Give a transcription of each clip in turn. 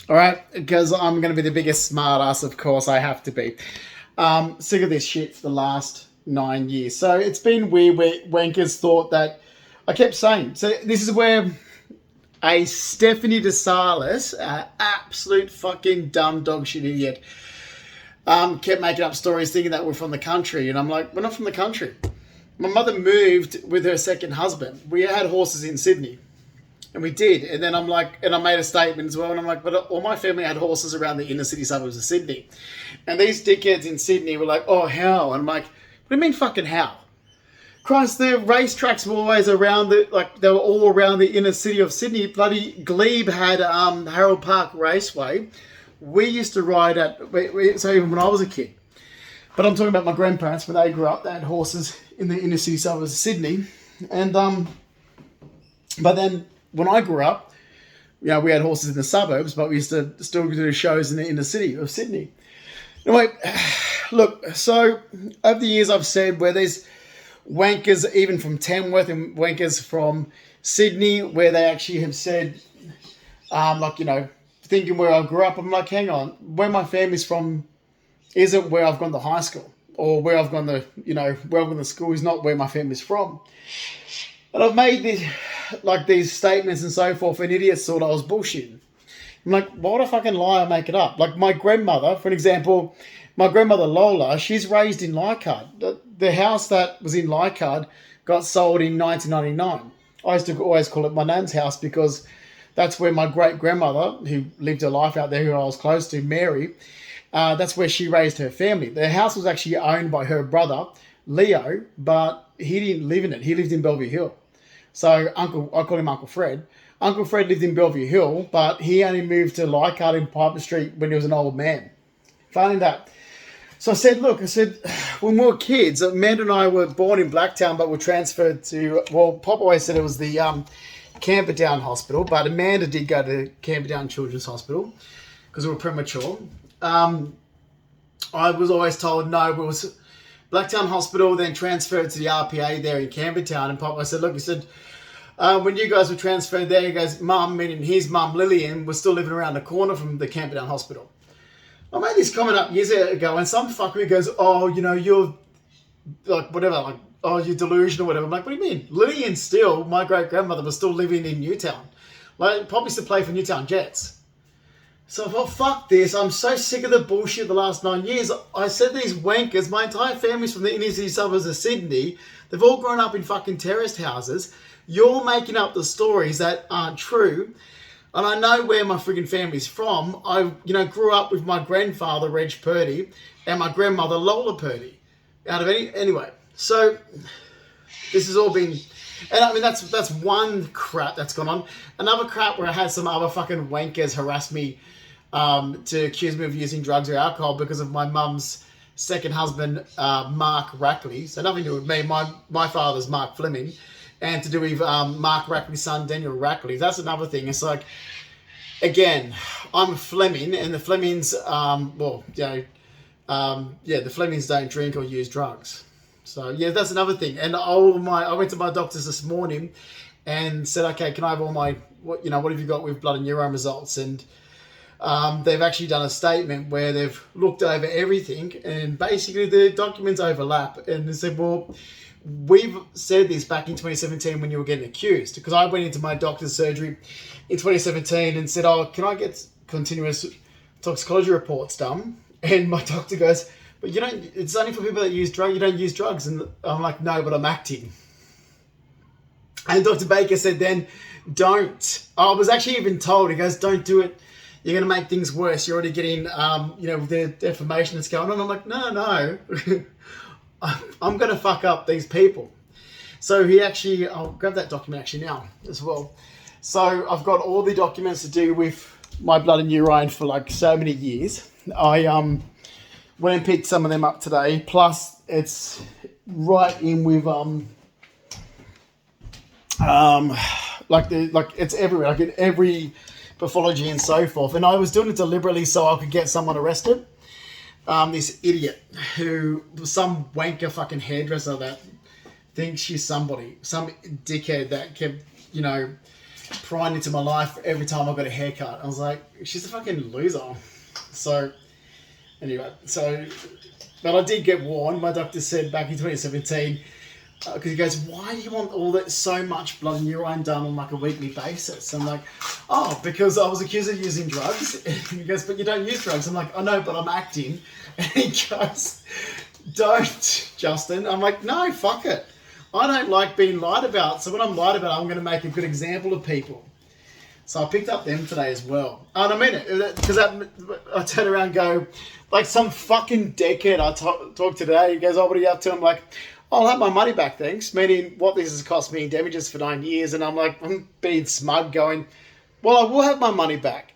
All right, because I'm going to be the biggest smartass, of course I have to be. Sick of this shit for the last 9 years. So it's been weird where wankers thought that I kept saying. So this is where a Stephanie DeSalis, absolute fucking dumb dog shit idiot, kept making up stories thinking that we're from the country. And I'm like, we're not from the country. My mother moved with her second husband. We had horses in Sydney. And we did. And then I'm like, and I made a statement as well. And I'm like, but all my family had horses around the inner city suburbs of Sydney. And these dickheads in Sydney were like, oh, how? And I'm like, what do you mean fucking how? Christ, the racetracks were always around they were all around the inner city of Sydney. Bloody Glebe had Harold Park Raceway. We used to ride so even when I was a kid. But I'm talking about my grandparents when they grew up. They had horses in the inner city suburbs of Sydney. And, but then when I grew up, we had horses in the suburbs, but we used to still do shows in the inner city of Sydney. Anyway, look, so over the years I've said where there's wankers even from Tamworth and wankers from Sydney where they actually have said, thinking where I grew up, I'm like, hang on, where my family's from isn't where I've gone to high school or where I've gone to, where I've gone to school is not where my family's from. And I've made these statements and so forth, and idiots thought I was bullshitting. I'm like, why would I fucking lie or make it up? Like my grandmother, for an example, my grandmother Lola, she's raised in Leichhardt. The house that was in Leichhardt got sold in 1999. I used to always call it my nan's house because that's where my great-grandmother, who lived her life out there, who I was close to, Mary, that's where she raised her family. The house was actually owned by her brother, Leo, but he didn't live in it. He lived in Bellevue Hill. So I call him Uncle Fred. Uncle Fred lived in Bellevue Hill, but he only moved to Leichhardt in Piper Street when he was an old man. Funny that. So I said, when we were kids, Amanda and I were born in Blacktown, but were transferred to, Pop always said it was the Camperdown Hospital, but Amanda did go to Camperdown Children's Hospital because we were premature. I was always told, no, it was Blacktown Hospital, then transferred to the RPA there in Camperdown. And Pop, I said, when you guys were transferred there, he goes, Mum, meaning his mum, Lillian, was still living around the corner from the Camperdown Hospital. I made this comment up years ago, and some fucker goes, oh, you're like, whatever, like, oh, you're delusional or whatever. I'm like, what do you mean? Lillian still, my great-grandmother, was still living in Newtown. Like, Pop used to play for Newtown Jets. So I thought, fuck this. I'm so sick of the bullshit the last 9 years. I said these wankers, my entire family's from the inner city suburbs of Sydney. They've all grown up in fucking terraced houses. You're making up the stories that aren't true. And I know where my friggin' family's from. I, grew up with my grandfather, Reg Purdy, and my grandmother, Lola Purdy. Anyway, so this has all been... And I mean, that's one crap that's gone on. Another crap where I had some other fucking wankers harass me to accuse me of using drugs or alcohol because of my mum's second husband, Mark Rackley. So nothing to do with me. My father's Mark Fleming. And to do with Mark Rackley's son, Daniel Rackley. That's another thing. It's like, again, I'm a Fleming, and the Flemings, the Flemings don't drink or use drugs. So, yeah, that's another thing. And I went to my doctors this morning and said, okay, can I have all my, what have you got with blood and urine results? And they've actually done a statement where they've looked over everything, and basically the documents overlap. And they said, well, we've said this back in 2017 when you were getting accused, because I went into my doctor's surgery in 2017 and said, oh, can I get continuous toxicology reports done? And my doctor goes, but it's only for people that use drugs. You don't use drugs. And I'm like, no, but I'm acting. And Dr. Baker said, then don't. I was actually even told, he goes, don't do it. You're going to make things worse. You're already getting, with the defamation that's going on. I'm like, no. I'm going to fuck up these people. So I'll grab that document actually now as well. So I've got all the documents to do with my blood and urine for like so many years. I went and picked some of them up today. Plus it's right in with, it's everywhere, like in every pathology and so forth. And I was doing it deliberately so I could get someone arrested. This idiot who was some wanker fucking hairdresser that thinks she's somebody, some dickhead that kept, prying into my life every time I got a haircut. I was like, she's a fucking loser. So, anyway, but I did get warned. My doctor said back in 2017, because he goes, why do you want all that, so much blood and urine done on like a weekly basis? I'm like, oh, because I was accused of using drugs. And he goes, but you don't use drugs. I'm like, I know, but I'm acting. And he goes, don't, Justin. I'm like, no, fuck it. I don't like being lied about. So when I'm lied about, I'm going to make a good example of people. So I picked up them today as well. And I mean it, because I turn around and go, like some fucking dickhead I talked to today. He goes, oh, what are you up to? I'm like, I'll have my money back, thanks. Meaning what this has cost me in damages for 9 years. And I'm like, I'm being smug going, well, I will have my money back.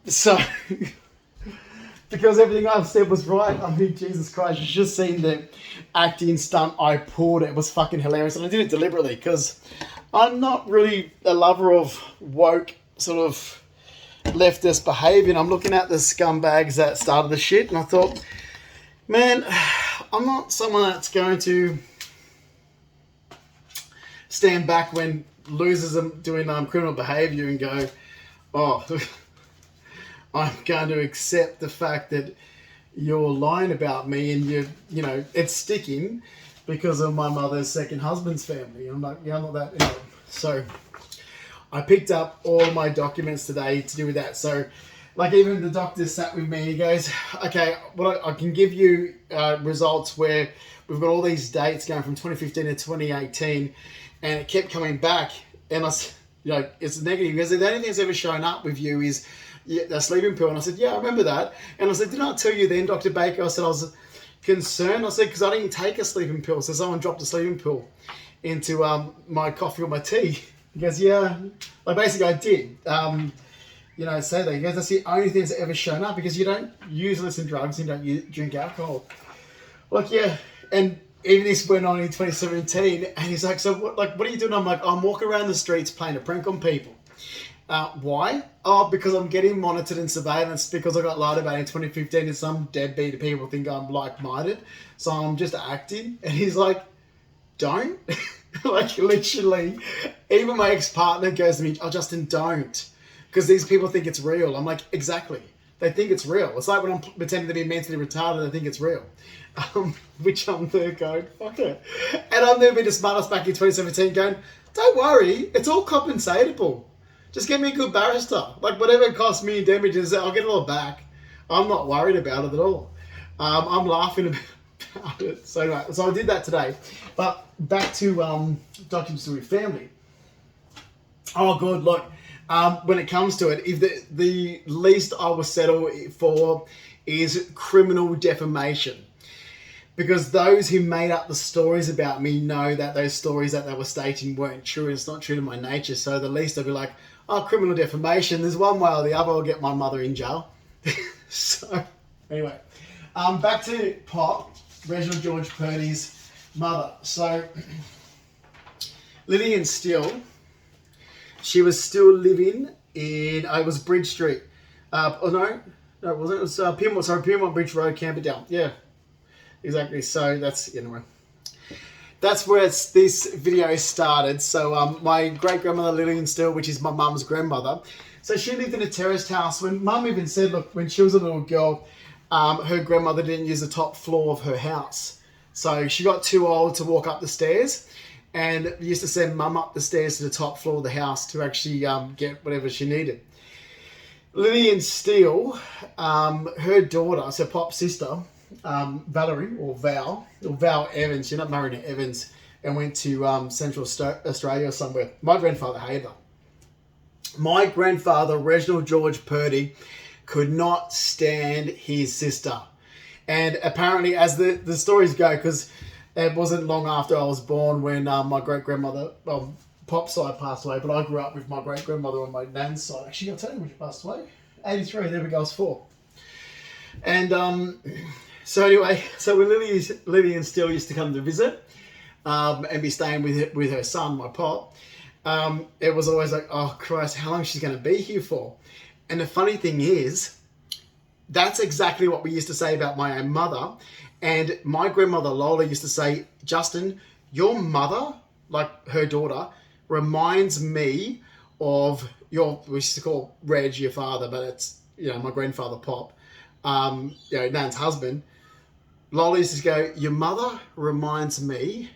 So... because everything I've said was right. I mean, Jesus Christ, you should have seen the acting stunt I pulled. It was fucking hilarious. And I did it deliberately because I'm not really a lover of woke sort of leftist behaviour. And I'm looking at the scumbags that started the shit. And I thought, man, I'm not someone that's going to stand back when losers are doing criminal behaviour and go, oh... I'm going to accept the fact that you're lying about me and you know, it's sticking because of my mother's second husband's family. I'm like, yeah, I'm not that. Anyway. So I picked up all my documents today to do with that. So like even the doctor sat with me and he goes, okay, well, I can give you results where we've got all these dates going from 2015 to 2018 and it kept coming back. And I, you know, it's negative because the only thing that's ever shown up with you is a sleeping pill. And I said, yeah, I remember that. And I said, did I tell you then, Dr. Baker? I said, I was concerned. I said, because I didn't take a sleeping pill. So someone dropped a sleeping pill into my coffee or my tea. He goes, yeah. Like basically I did. You know, say that. He goes, that's the only thing that's ever shown up because you don't use illicit drugs and you don't drink alcohol. Like, yeah. And even this went on in 2017. And he's like, so what are you doing? I'm like, I'm walking around the streets playing a prank on people. Why? Oh, because I'm getting monitored and surveillance because I got lied about in 2015 and some deadbeat people think I'm like-minded. So I'm just acting. And he's like, don't. Like literally, even my ex-partner goes to me, oh, Justin, don't. Because these people think it's real. I'm like, exactly. They think it's real. It's like when I'm pretending to be mentally retarded, they think it's real. Which I'm there going, fuck it. And I'm there being the smartest back in 2017 going, don't worry, it's all compensatable. Just get me a good barrister. Like, whatever it costs me in damages, I'll get it all back. I'm not worried about it at all. I'm laughing about it. So I did that today. But back to documents with family. Oh, good. Look, when it comes to it, if the least I will settle for is criminal defamation. Because those who made up the stories about me know that those stories that they were stating weren't true and it's not true to my nature. So the least I'll be like, oh, criminal defamation. There's one way or the other I'll get my mother in jail. So, anyway. Back to Pop, Reginald George Purdy's mother. So, Lillian Steele, she was still living in, it was Bridge Street. No, it wasn't. It was Pyrmont Bridge Road, Camperdown. Yeah, exactly. So, anyway. That's where this video started. So my great-grandmother Lillian Steele, which is my mum's grandmother, so she lived in a terraced house. When mum even said, look, when she was a little girl, her grandmother didn't use the top floor of her house. So she got too old to walk up the stairs and used to send mum up the stairs to the top floor of the house to actually get whatever she needed. Lillian Steele, her daughter, so Pop's sister, Valerie or Val Evans, she's not married to Evans, and went to Central Australia or somewhere. My grandfather hated her. My grandfather, Reginald George Purdy, could not stand his sister. And apparently, as the stories go, because it wasn't long after I was born when my great-grandmother, well, Pop's side passed away, but I grew up with my great-grandmother on my nan's side. Actually, I'll tell you when she passed away. 83, there we go, I was 4. And so anyway, so when Lillian Steele used to come to visit and be staying with her son, my Pop, it was always like, oh Christ, how long she's going to be here for? And the funny thing is, that's exactly what we used to say about my own mother. And my grandmother Lola used to say, Justin, your mother, like her daughter, reminds me of we used to call Reg your father, but it's, my grandfather Pop, Nan's husband. Lola used to go, your mother reminds me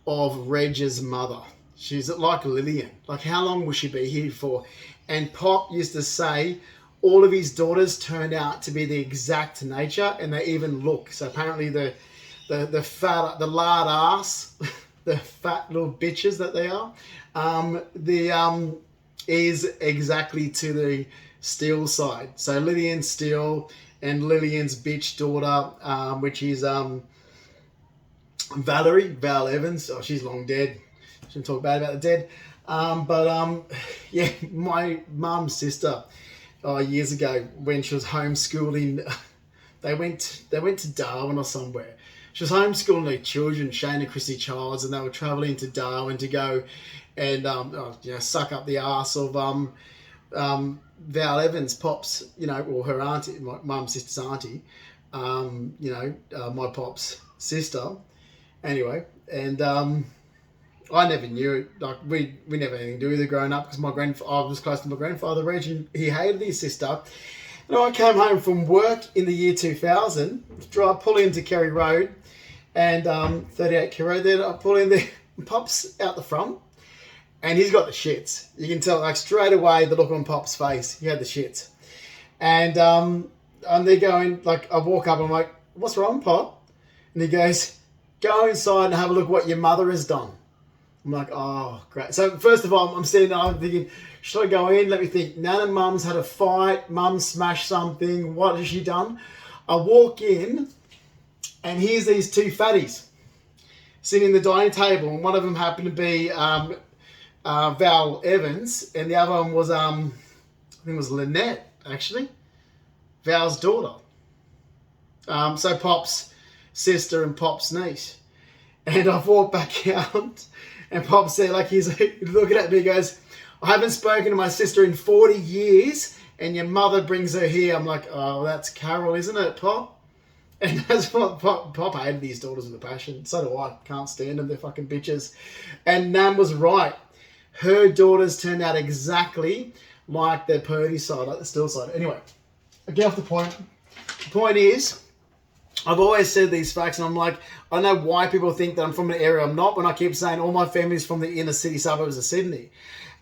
of Reg's mother. She's like Lillian. Like, how long will she be here for? And Pop used to say all of his daughters turned out to be the exact nature, and they even look. So apparently the fat, the lard ass, the fat little bitches that they are, is exactly to the Steele side. So Lillian Steele and Lillian's bitch daughter, which is Val Evans. Oh, she's long dead. Shouldn't talk bad about the dead. Yeah, my mum's sister, years ago when she was homeschooling, they went to Darwin or somewhere. She was homeschooling her children, Shane and Christy Childs, and they were travelling to Darwin to go and suck up the ass of Val Evans, Pop's, or her auntie, my mum's sister's auntie, my Pop's sister. Anyway, and I never knew it. Like, we never had anything to do with it growing up, because I was close to my grandfather, Reg, and he hated his sister. And I came home from work in the year 2000, pull into Kerry Road, and 38 Kerry Road, then I pull in there, Pop's out the front, and he's got the shits. You can tell, like, straight away, the look on Pop's face, he had the shits. And they're going, like, I walk up, I'm like, what's wrong, Pop? And he goes, go inside and have a look what your mother has done. I'm like, oh, great. So first of all, I'm standing there, I'm thinking, should I go in? Let me think. Nan and Mum's had a fight. Mum smashed something. What has she done? I walk in, and here's these two fatties sitting at the dining table, and one of them happened to be Val Evans, and the other one was, I think it was Lynette, actually, Val's daughter. So Pop's sister and Pop's niece. And I walked back out, and Pop said, like, he's looking at me, he goes, I haven't spoken to my sister in 40 years, and your mother brings her here. I'm like, oh, that's Carol, isn't it, Pop? And that's what Pop hated these daughters with a passion. So do I. Can't stand them. They're fucking bitches. And Nan was right. Her daughters turned out exactly like their Purdy side, like the Steele side. Anyway, I get off the point. The point is, I've always said these facts, and I'm like, I know why people think that I'm from an area I'm not, when I keep saying all my family's from the inner city suburbs of Sydney.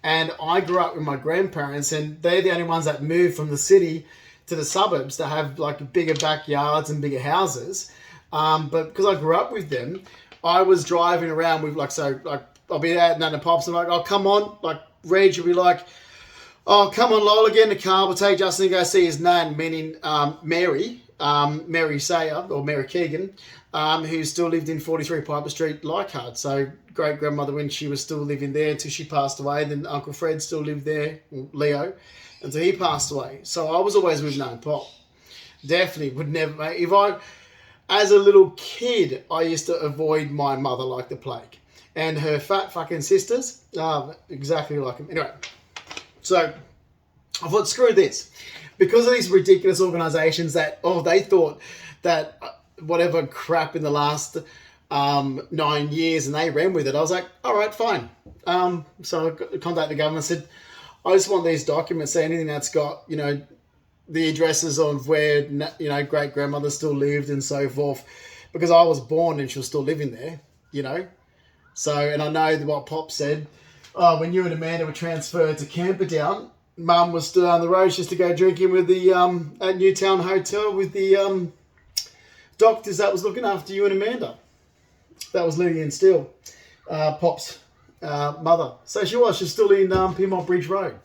And I grew up with my grandparents, and they're the only ones that moved from the city to the suburbs to have, like, bigger backyards and bigger houses. But because I grew up with them, I was driving around with, I'll be out Nan and Pops, and I'm like, oh, come on. Like, Reg will be like, oh, come on, Lola, get in the car. We'll take Justin to go see his Nan, meaning Mary Sayer, or Mary Keegan, who still lived in 43 Piper Street, Leichhardt. So great-grandmother, when she was still living there until she passed away. Then Uncle Fred still lived there, Leo, until he passed away. So I was always with Nan and Pop. Definitely would never, as a little kid, I used to avoid my mother like the plague. And her fat fucking sisters, exactly like them. Anyway, so I thought, screw this. Because of these ridiculous organisations that, they thought that whatever crap in the last 9 years, and they ran with it, I was like, all right, fine. So I contacted the government and said, I just want these documents, so anything that's got, the addresses of where, great-grandmother still lived and so forth, because I was born and she was still living there, So, and I know what Pop said, when you and Amanda were transferred to Camperdown, Mum was still down the road just to go drinking with the at Newtown Hotel with the doctors that was looking after you and Amanda. That was Lillian Steele, Pop's mother. So she's still in Pyrmont Bridge Road.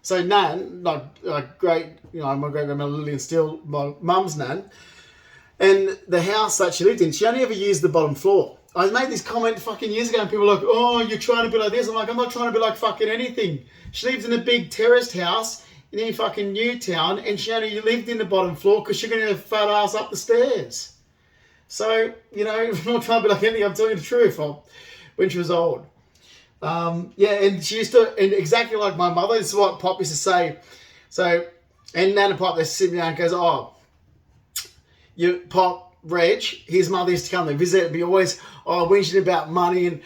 So Nan, my great-grandmother Lillian Steele, my mum's Nan, and the house that she lived in, she only ever used the bottom floor. I made this comment fucking years ago, and people were like, oh, you're trying to be like this. I'm like, I'm not trying to be like fucking anything. She lives in a big terraced house in fucking Newtown, and she only lived in the bottom floor because she couldn't get a fat ass up the stairs. So, I'm not trying to be like anything. I'm telling you the truth. When she was old. And she used to, and exactly like my mother, this is what Pop used to say. So, and Nan and Pop, they sit down and goes, oh, Pop, Reg, his mother used to come and visit and be always, whinging about money and,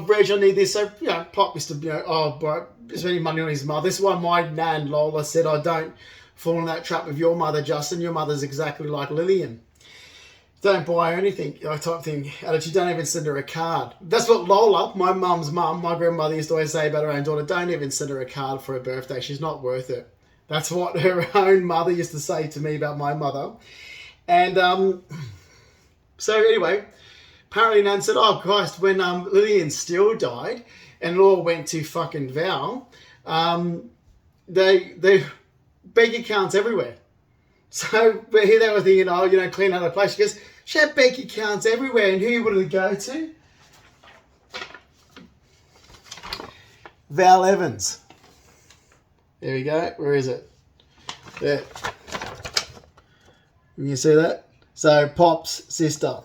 Reg, I need this. So, Pop used to, bro, spending money on his mother. This is why my nan Lola said, "I don't fall in that trap with your mother, Justin. Your mother's exactly like Lillian. Don't buy her anything," type thing. And you don't even send her a card. That's what Lola, my mum's mum, my grandmother used to always say about her own daughter. Don't even send her a card for her birthday. She's not worth it. That's what her own mother used to say to me about my mother. And so anyway, apparently Nan said, "Oh Christ, when Lillian Steele died and it all went to fucking Val, they bank accounts everywhere." So, but here they were thinking, "Oh, you know, clean out the place." She goes, "She had bank accounts everywhere." And who would it go to? Val Evans. There we go. Where is it? There. You see that? So, Pop's sister.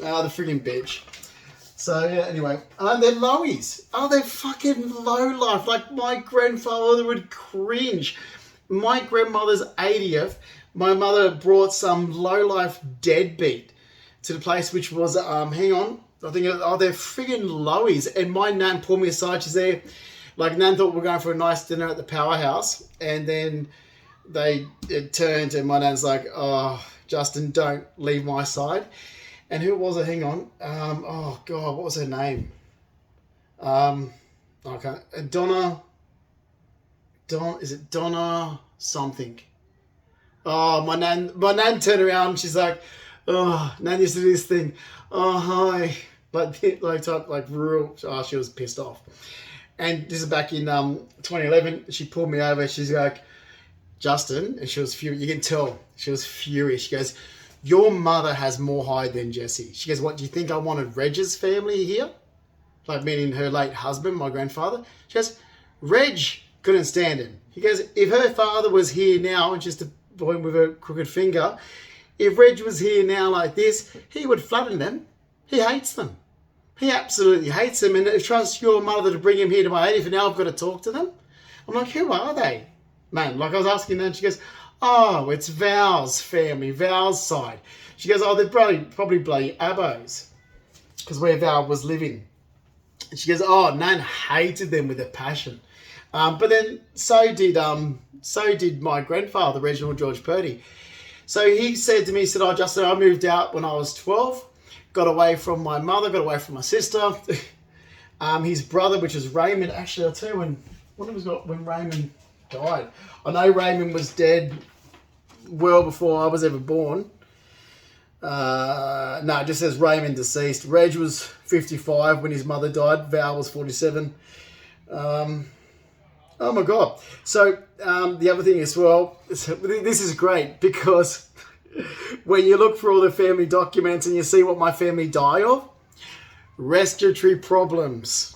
Oh, the friggin' bitch. So, yeah, anyway. They're lowies. Oh, they're fucking low life. Like, my grandfather would cringe. My grandmother's 80th, my mother brought some low-life deadbeat to the place, which was, hang on, I think, they're friggin' lowies. And my nan pulled me aside. She's there, like, Nan thought we were going for a nice dinner at the Powerhouse. And then it turned and my nan's like, "Oh, Justin, don't leave my side." And who was it? Hang on. Oh, God, what was her name? Okay. Is it Donna something? Oh, my nan turned around and she's like, "Oh, Nan used to do this thing. Oh, hi." Like rural. Oh, she was pissed off. And this is back in 2011. She pulled me over. She's like, "Justin," and she was furious. You can tell she was furious. She goes, "Your mother has more hide than Jessie." She goes, "What, do you think I wanted Reg's family here?" Like, meaning her late husband, my grandfather. She goes, "Reg couldn't stand him." He goes, "If her father was here now," and just to point with a crooked finger, "if Reg was here now like this, he would flatten them. He hates them. He absolutely hates them. And trust your mother to bring him here to my 80th, and now I've got to talk to them." I'm like, "Who are they?" Man, like I was asking them, she goes, "Oh, it's Val's family, Val's side." She goes, "Oh, they're probably bloody abos," because where Val was living. And she goes, "Oh, Nan hated them with a passion." But then so did my grandfather, Reginald George Purdy. So he said to me, he said, "Oh, Justin, I moved out when I was 12, got away from my mother, got away from my sister." His brother, which is Raymond, actually, I'll tell you when Raymond died. I know Raymond was dead well before I was ever born. No, it just says Raymond deceased. Reg was 55 when his mother died. Val was 47. Oh my God. So the other thing as well, this is great because when you look through all the family documents and you see what my family died of, respiratory problems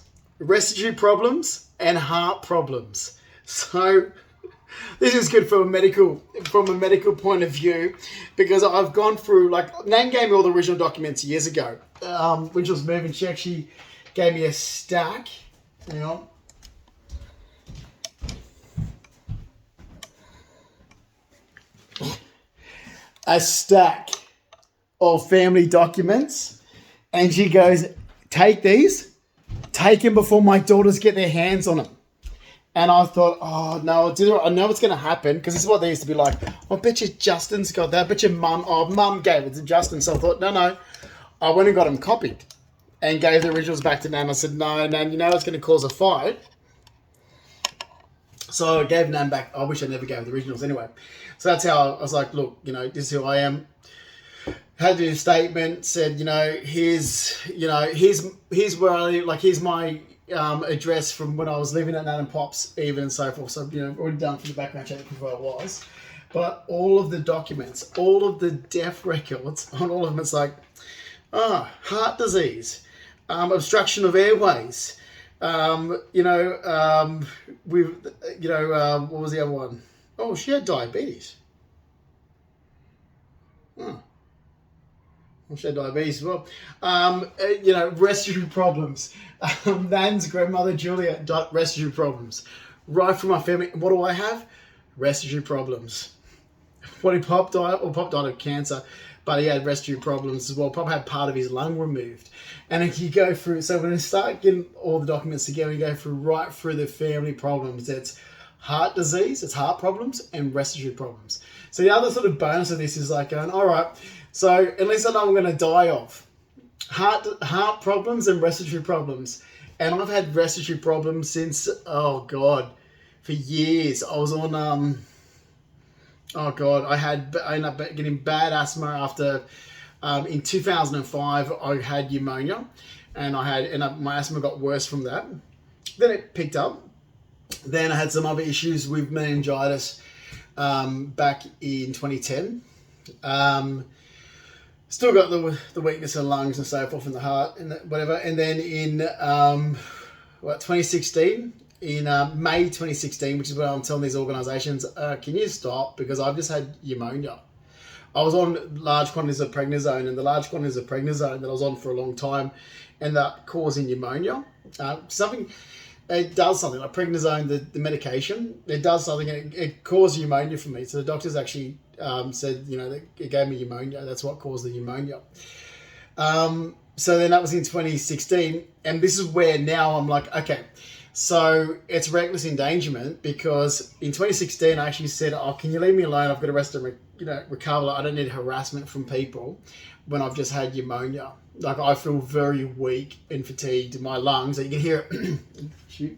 and heart problems. So this is good from a medical point of view, because I've gone through, like, Nan gave me all the original documents years ago, when she was moving. She actually gave me a stack. Hang on. A stack of family documents, and she goes, "Take these, take them before my daughters get their hands on them." And I thought, "Oh no, I know what's going to happen," because this is what they used to be like. "I bet you Justin's got that. I bet your mum gave it to Justin." So I thought, no. I went and got them copied and gave the originals back to Nan. I said, "No, Nan, you know it's going to cause a fight." So I gave Nan back. I wish I never gave the originals anyway. So that's how I was like, "Look, you know, this is who I am." Had to do a statement, said, here's where I live, like, here's my address from when I was living at Nan and Pop's, even, and so forth. So, already done for the background check where I was. But all of the documents, all of the death records, on all of them, it's like, heart disease, obstruction of airways, what was the other one? Oh, she had diabetes. Well, she had diabetes as well. Respiratory problems. Nan's grandmother, Julia, respiratory problems. Right from my family. What do I have? Respiratory problems. What did Pop die? Well, Pop died of cancer, but he had respiratory problems as well. Pop had part of his lung removed. And if you go through, so when you start getting all the documents together, you go through right through the family problems. It's heart disease, it's heart problems, and respiratory problems. So the other sort of bonus of this is like going, all right, so at least I know I'm going to die of heart problems and respiratory problems. And I've had respiratory problems since, oh God, for years. I was on, I ended up getting bad asthma after, in 2005, I had pneumonia, and my asthma got worse from that. Then it picked up. Then I had some other issues with meningitis back in 2010. Still got the weakness in the lungs and so forth in the heart and whatever. And then in 2016, in May 2016, which is where I'm telling these organisations, can you stop? Because I've just had pneumonia. I was on large quantities of prednisone, and the large quantities of prednisone that I was on for a long time ended up causing pneumonia. It does something, like prednisone, the medication, it does something, and it caused pneumonia for me. So the doctors actually said, it gave me pneumonia. That's what caused the pneumonia. So then that was in 2016. And this is where now I'm like, okay, so it's reckless endangerment, because in 2016, I actually said, oh, can you leave me alone? I've got to rest and recover. I don't need harassment from people when I've just had pneumonia. Like, I feel very weak and fatigued in my lungs. You can hear it. Should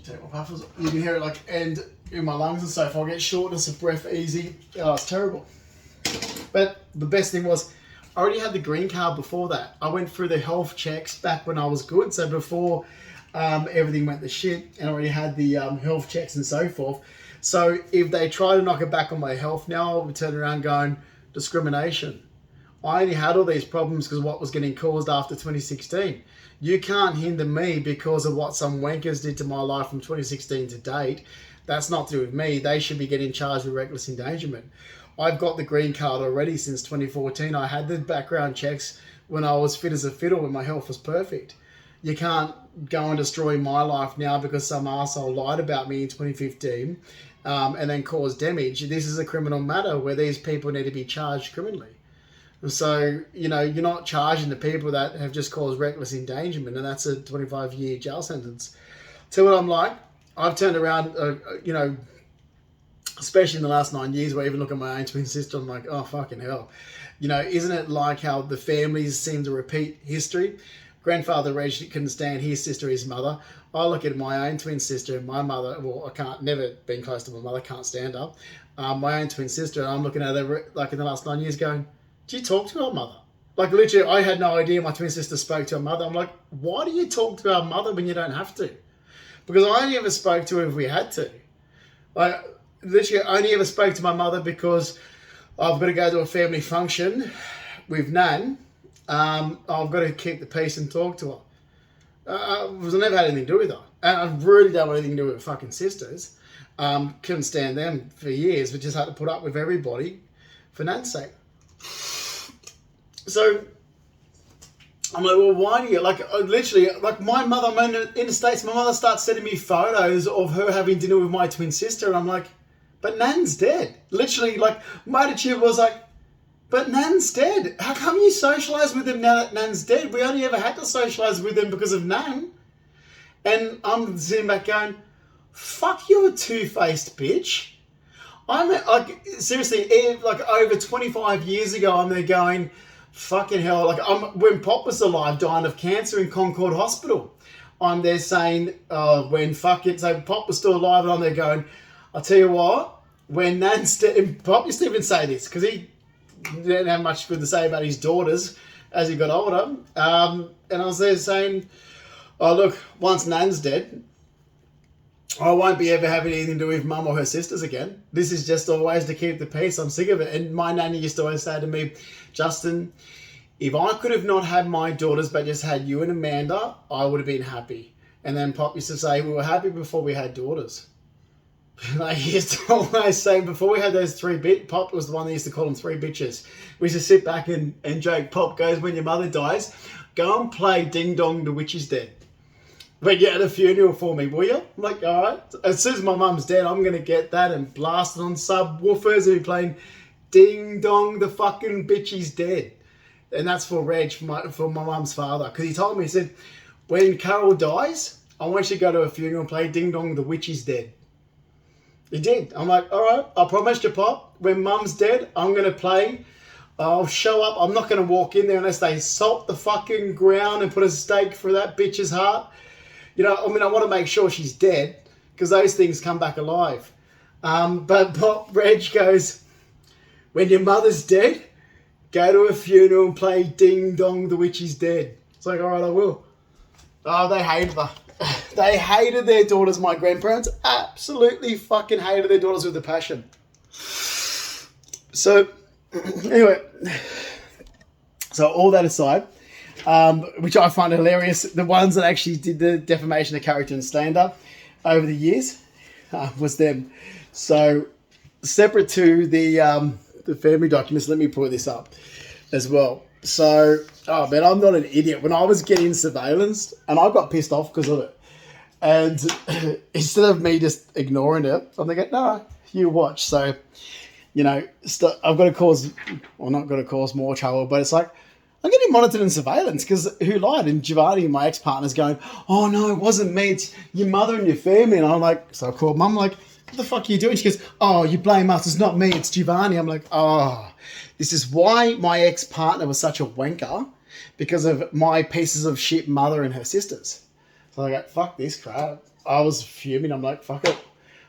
take my puffers. You can hear it and in my lungs and so forth. I get shortness of breath easy. Oh, it's terrible. But the best thing was, I already had the green card before that. I went through the health checks back when I was good. So before everything went to shit, and I already had the health checks and so forth. So if they try to knock it back on my health now, I'll be turning around going, discrimination. I only had all these problems because of what was getting caused after 2016. You can't hinder me because of what some wankers did to my life from 2016 to date. That's not to do with me. They should be getting charged with reckless endangerment. I've got the green card already since 2014. I had the background checks when I was fit as a fiddle, when my health was perfect. You can't go and destroy my life now because some arsehole lied about me in 2015 and then caused damage. This is a criminal matter where these people need to be charged criminally. And so, you're not charging the people that have just caused reckless endangerment, and that's a 25-year jail sentence. So what I'm like, I've turned around, especially in the last 9 years, where I even look at my own twin sister, I'm like, oh, fucking hell. Isn't it like how the families seem to repeat history? Grandfather Reg couldn't stand his sister, his mother. I look at my own twin sister and my mother. Well, never been close to my mother, can't stand her. My own twin sister, and I'm looking at her like in the last 9 years going, do you talk to our mother? Like, literally, I had no idea my twin sister spoke to her mother. I'm like, why do you talk to our mother when you don't have to? Because I only ever spoke to her if we had to. Like, literally, I only ever spoke to my mother because I've got to go to a family function with Nan. I've got to keep the peace and talk to her. I've never had anything to do with her. And I really don't want anything to do with fucking sisters. Couldn't stand them for years, but just had to put up with everybody for Nan's sake. So I'm like, well, why do you, literally, my mother, I'm in the States, my mother starts sending me photos of her having dinner with my twin sister, and I'm like, but Nan's dead. Literally, my attitude was like, but Nan's dead. How come you socialise with him now that Nan's dead? We only ever had to socialise with him because of Nan. And I'm sitting back going, fuck you, two-faced bitch. I'm seriously, over 25 years ago, I'm there going, fucking hell, when Pop was alive, dying of cancer in Concord Hospital, I'm there saying, so Pop was still alive, and I'm there going, I'll tell you what, when Nan's dead, and Pop used to even say this, because he didn't have much good to say about his daughters as he got older, and I was there saying, oh look, once Nan's dead, I won't be ever having anything to do with mum or her sisters again. This is just always to keep the peace. I'm sick of it. And my nanny used to always say to me, Justin, if I could have not had my daughters but just had you and Amanda, I would have been happy. And then Pop used to say, we were happy before we had daughters. He used to always say, before we had those Pop was the one that used to call them three bitches. We used to sit back and joke. Pop goes, when your mother dies, go and play Ding Dong, the Witch is Dead. when you're at a funeral for me, will you? I'm like, all right. As soon as my mum's dead, I'm going to get that and blast it on subwoofers and be playing Ding Dong, the fucking bitch is dead. And that's for Reg, for my mum's father. Because he told me, he said, when Carol dies, I want you to go to a funeral and play Ding Dong, the witch is dead. He did. I'm like, all right, I promised you, Pop, when Mum's dead, I'm going to play. I'll show up. I'm not going to walk in there unless they salt the fucking ground and put a stake through that bitch's heart. You know, I mean, I want to make sure she's dead because those things come back alive. But Pop Reg goes, when your mother's dead, go to a funeral and play Ding Dong, the witch is dead. It's like, all right, I will. Oh, they hated her. They hated their daughters. My grandparents absolutely fucking hated their daughters with a passion. So, anyway, so all that aside, which I find hilarious, the ones that actually did the defamation of character and slander over the years was them. So, separate to the family documents, let me pull this up as well. So, oh man, I'm not an idiot. When I was getting surveillance, and I got pissed off because of it, and instead of me just ignoring it, I'm thinking, no, you watch. So, you know, I've got to cause, well, not got to cause more trouble, but it's like, I'm getting monitored and surveillance because who lied? And Giovanni, my ex-partner's going, oh no, it wasn't me, it's your mother and your family. And I'm like, so I called Mum, like, what the fuck are you doing? She goes, oh, you blame us, it's not me, it's Giovanni. I'm like, oh, this is why my ex-partner was such a wanker, because of my pieces of shit mother and her sisters. So I go, fuck this crap. I was fuming. I'm like, fuck it.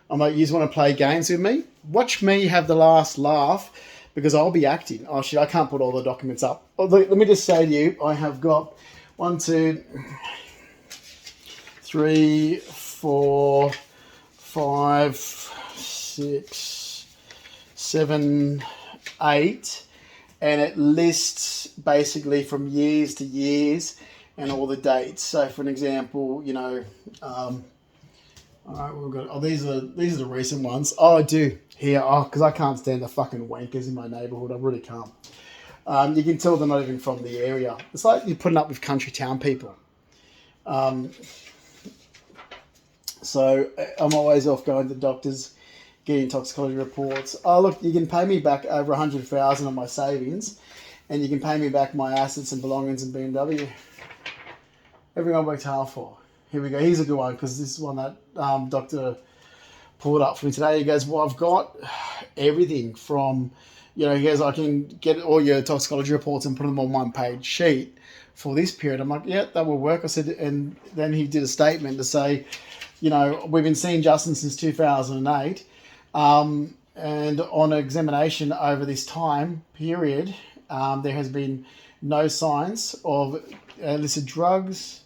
I'm like, you just want to play games with me? Watch me have the last laugh because I'll be acting. Oh shit, I can't put all the documents up. Oh, let me just say to you, I have got 1, 2, 3, 4, 5, 6, 7, 8, and it lists basically from years to years and all the dates. So for an example, you know, all right, we've got, these are the recent ones. Oh, I do here, because I can't stand the fucking wankers in my neighbourhood. I really can't. You can tell they're not even from the area. It's like you're putting up with country town people. So I'm always off going to the doctors, getting toxicology reports. Oh, look, you can pay me back over 100,000 of my savings, and you can pay me back my assets and belongings in BMW. Everyone worked hard for. Here we go. Here's a good one because this is one that Doctor pulled up for me today. He goes, well, I've got everything from, you know, he goes, I can get all your toxicology reports and put them on one page sheet for this period. I'm like, yeah, that will work. I said, and then he did a statement to say, you know, we've been seeing Justin since 2008. And on examination over this time period, there has been no signs of illicit drugs.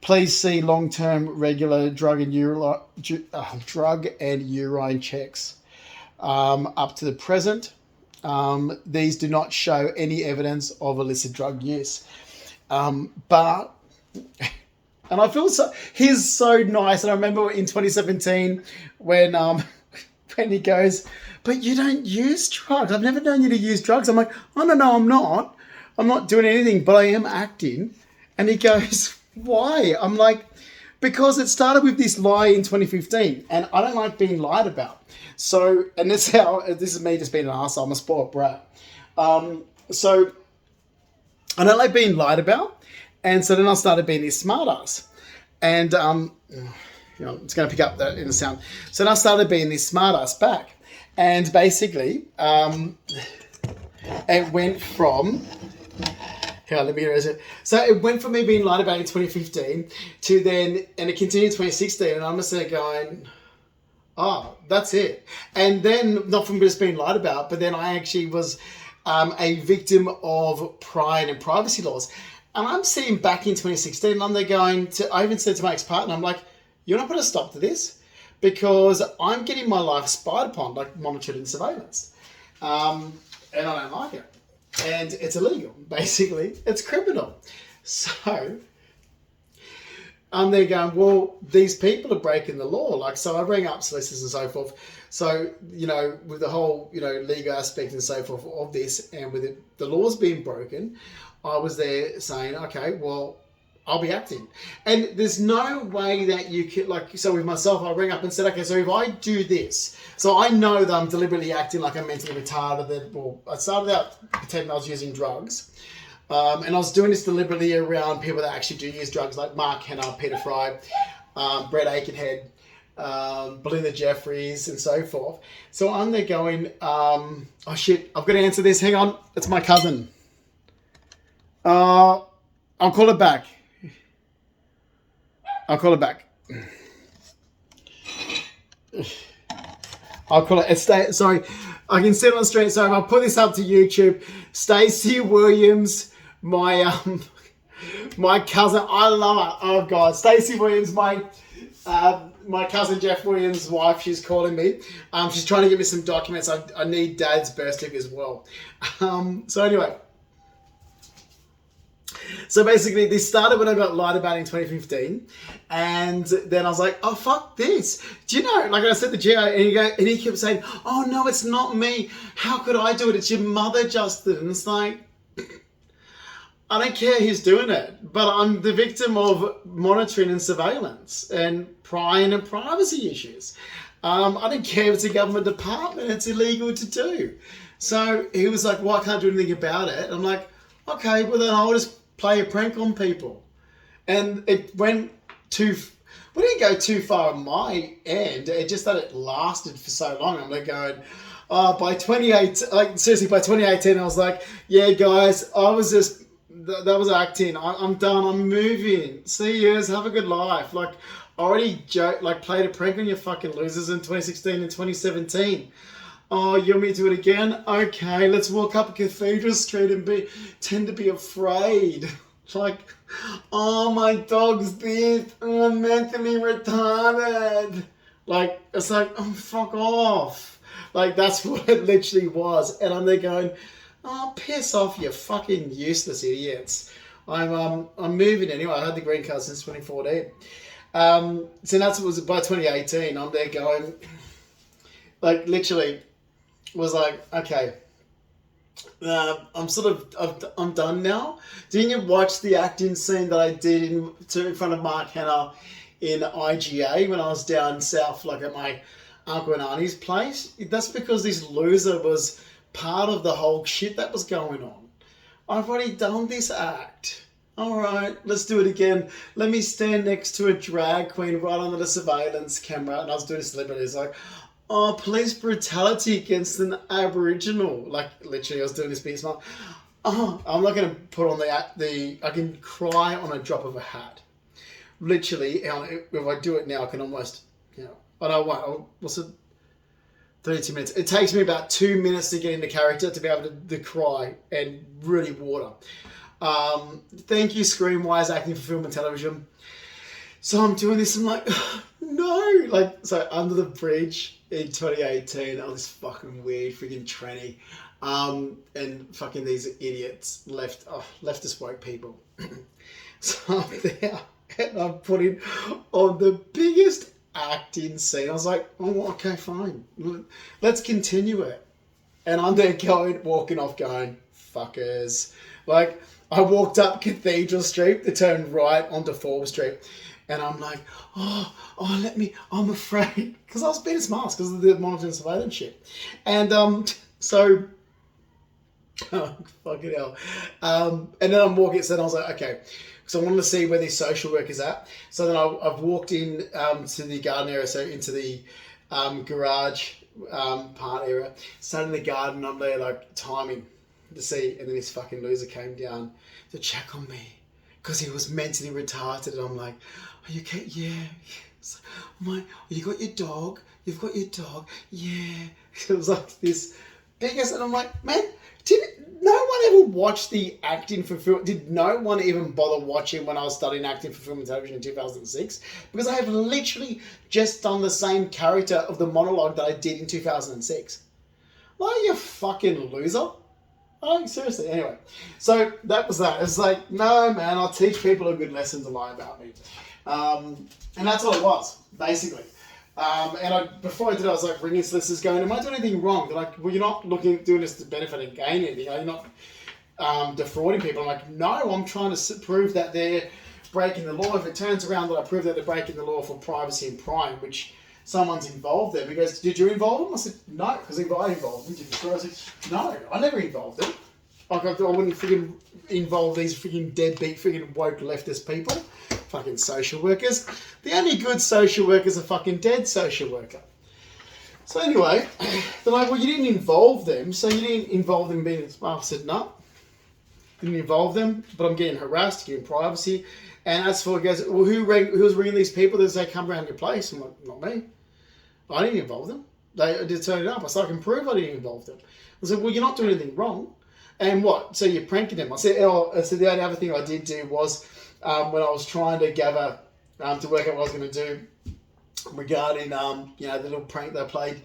Please see long-term regular drug and urine checks. Up to the present, these do not show any evidence of illicit drug use. But, and I feel so, he's so nice. And I remember in 2017 when he goes, but you don't use drugs. I've never known you to use drugs. I'm like, oh, no, I'm not. I'm not doing anything, but I am acting. And he goes, why? I'm like, because it started with this lie in 2015, and I don't like being lied about. So, and this is me just being an arsehole. I'm a spoiled brat. So I don't like being lied about, and so then I started being this smartass, and you know, it's going to pick up that in the sound. So then I started being this smartass back, and basically, it went from. Let me erase it. So it went from me being lied about in 2015 to then, and it continued in 2016, and I'm just there going, oh, that's it. And then, not from just being lied about, but then I actually was a victim of pride and privacy laws. And I'm sitting back in 2016, and I'm there going to, I even said to my ex-partner, I'm like, you're not going to stop to this because I'm getting my life spied upon, like monitored and surveillance. And I don't like it. And it's illegal, basically. It's criminal. So I'm there going, well, these people are breaking the law. Like, so I rang up solicitors and so forth. So, you know, with the whole, you know, legal aspect and so forth of this, and with the laws being broken, I was there saying, okay, well, I'll be acting. And there's no way that you could, like, so with myself, I rang up and said, okay, so if I do this, so I know that I'm deliberately acting like I'm mentally retarded. Well, I started out pretending I was using drugs. And I was doing this deliberately around people that actually do use drugs, like Mark Henner, Peter Fry, Brett Aikenhead, Belinda Jeffries, and so forth. So I'm there going, oh shit, I've got to answer this. Hang on, it's my cousin. I'll call it back. I'll call it back. I'll call it. Sorry, I can see it on the screen. So I'll put this up to YouTube. Stacey Williams, my my cousin. I love her. Oh god, Stacey Williams, my cousin Jeff Williams' wife. She's calling me. She's trying to give me some documents. I need Dad's birth certificate as well. So anyway. So basically, this started when I got lied about in 2015, and then I was like, "Oh fuck this!" Do you know? Like I said to Gio, and he kept saying, "Oh no, it's not me. How could I do it? It's your mother, Justin." And it's like, I don't care who's doing it, but I'm the victim of monitoring and surveillance and prying and privacy issues. I don't care if it's a government department; it's illegal to do. So he was like, "Well, I can't do anything about it." And I'm like, "Okay, well then I'll just play a prank on people." And it we didn't go too far on my end. It just that it lasted for so long. I'm like going, by 2018, like seriously, by 2018, I was like, yeah, guys, I was just, that was acting. I'm done. I'm moving. See yous. Have a good life. Like, I already played a prank on you fucking losers in 2016 and 2017. Oh, you want me to do it again? Okay, let's walk up Cathedral Street and tend to be afraid. Like, oh, my dog's this. I'm mentally retarded. Like, it's like, oh, fuck off. Like, that's what it literally was. And I'm there going, oh, piss off, you fucking useless idiots. I'm moving anyway. I had the green card since 2014. So that's what was by 2018. I'm there going, like, literally, was like, okay, I'm done now. Didn't you watch the acting scene that I did in front of Mark Henner in IGA when I was down south, like at my uncle and auntie's place? That's because this loser was part of the whole shit that was going on. I've already done this act. All right, let's do it again. Let me stand next to a drag queen right under the surveillance camera, and I was doing celebrities like, oh, police brutality against an Aboriginal. Like, literally, I was doing this being smart. Oh, I'm not going to put on I can cry on a drop of a hat. Literally, if I do it now, I can almost, but I won't. What's it? 32 minutes. It takes me about 2 minutes to get into character to be able to cry and really water. Thank you, Screenwise Acting for Film and Television. So I'm doing this, I'm like, no. Like, so Under the Bridge in 2018, all this fucking weird freaking tranny. And fucking these idiots leftist woke people. So I'm there and I'm putting on the biggest acting scene. I was like, oh, okay, fine. Let's continue it. And I'm there walking off going, fuckers. Like, I walked up Cathedral Street to turn right onto Forbes Street. And I'm like, I'm afraid. Because I was being smart because of the monitoring surveillance shit. And so, oh, fucking hell. And then I'm walking, so then I was like, okay. So I wanted to see where these social workers at. So then I've walked in to the garden area, so into the garage part area. Sat in the garden, I'm there like timing to see. And then this fucking loser came down to check on me. Because he was mentally retarded. And I'm like, are you okay? Yeah. I'm like, you got your dog? You've got your dog? Yeah. It was like this biggest, and I'm like, man, did no one ever watch the acting for film? Did no one even bother watching when I was studying acting for film and television in 2006? Because I have literally just done the same character of the monologue that I did in 2006. Like, you fucking loser. Oh, seriously. Anyway, so that was that. It's like, no, man, I'll teach people a good lesson to lie about me. And that's all it was, basically. Before I did it, I was like ringing solicitors going, am I doing anything wrong? They're like, well, you're not doing this to benefit and gain anything. You're not, defrauding people. I'm like, no, I'm trying to prove that they're breaking the law. If it turns around that I prove that they're breaking the law for privacy and crime, which someone's involved there. He goes, did you involve them? I said, no, because if I involved them, I said, no, I never involved them. Like, I wouldn't freaking involve these freaking deadbeat, freaking woke leftist people. Fucking social workers. The only good social worker is a fucking dead social worker. So anyway, they're like, well, you didn't involve them, so you didn't involve them being... I said, no. Didn't involve them, but I'm getting harassed, getting privacy. And as for, he goes, well, who was ringing these people that they come around your place? I'm like, not me. I didn't involve them. They did turn it up. I said, I can prove I didn't involve them. I said, well, you're not doing anything wrong. And what? So you're pranking them. I said, the only other thing I did do was when I was trying to gather to work out what I was going to do regarding, the little prank they played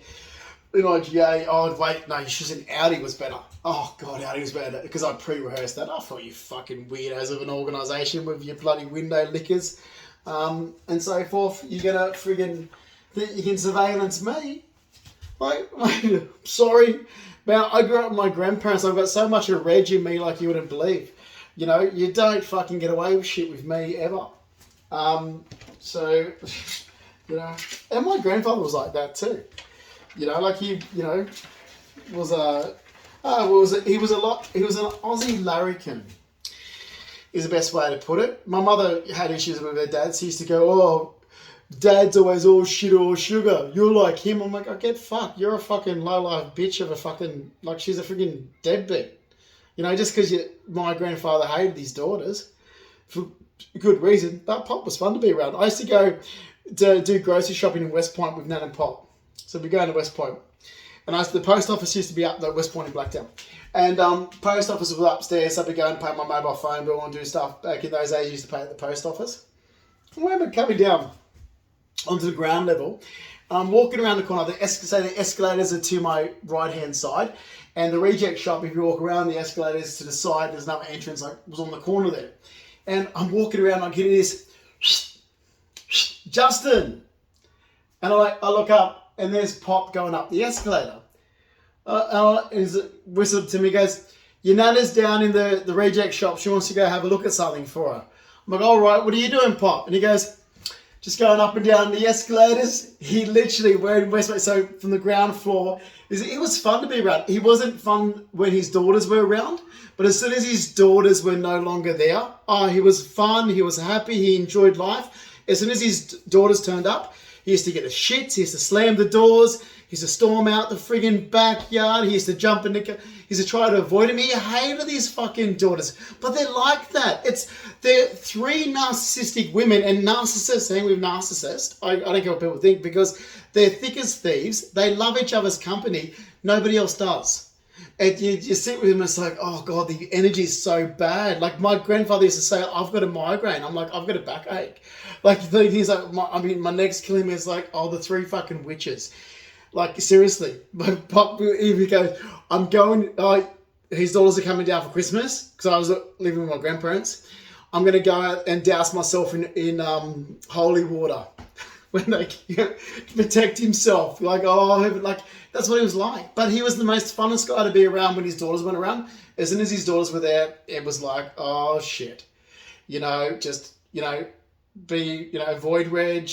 in IGA. Oh, wait, no, you should have said Audi was better. Oh, God, Audi was better. Because I pre-rehearsed that. I thought you fucking weirdos of an organisation with your bloody window lickers and so forth. You're going to friggin' think you can surveillance me? Like, sorry. Man, I grew up with my grandparents. I've got so much of reg in me like you wouldn't believe. You know, you don't fucking get away with shit with me ever. So, you know, and my grandfather was like that too. You know, like he, you know, was he was an Aussie larrikin, is the best way to put it. My mother had issues with her dad. She used to go, oh, Dad's always all shit or sugar. You're like him. I'm like, I get fucked. You're a fucking low-life bitch of a fucking, like, she's a freaking deadbeat. You know, just because my grandfather hated his daughters for good reason. But Pop was fun to be around. I used to go to do grocery shopping in West Point with Nan and Pop. So we go into West Point. And the post office used to be up at West Point in Blacktown. And post office was upstairs. So I'd be going to pay my mobile phone bill and do stuff. Back in those days, I used to pay at the post office. I remember coming down onto the ground level. I'm walking around the corner. The escalators are to my right-hand side. And the reject shop, if you walk around the escalators to the side, there's another entrance. I was on the corner there. And I'm walking around, I'm getting this, Justin. And I look up, and there's Pop going up the escalator. He's whistled to me, goes, your nana's down in the reject shop. She wants to go have a look at something for her. I'm like, all right, what are you doing, Pop? And he goes, just going up and down the escalators. He literally, we're in Westway, so from the ground floor, it was fun to be around. He wasn't fun when his daughters were around, but as soon as his daughters were no longer there, he was fun, he was happy, he enjoyed life. As soon as his daughters turned up, he used to get the shits, he used to slam the doors, he used to storm out the friggin' backyard, he used to jump in he used to try to avoid him. He hated his fucking daughters, but they're like that. They're three narcissistic women, and narcissists, hang with narcissists, I don't care what people think, because they're thick as thieves, they love each other's company, nobody else does. And you sit with him and it's like, oh God, the energy is so bad. Like my grandfather used to say, I've got a migraine. I'm like, I've got a backache. Like he's like, my next killing me is like, oh, the three fucking witches. Like seriously. But Pop, he goes, I'm going, his daughters are coming down for Christmas because I was living with my grandparents. I'm going to go out and douse myself in holy water. When they protect himself, like that's what he was like. But he was the most funnest guy to be around when his daughters went around. As soon as his daughters were there, it was like, oh shit, void reg.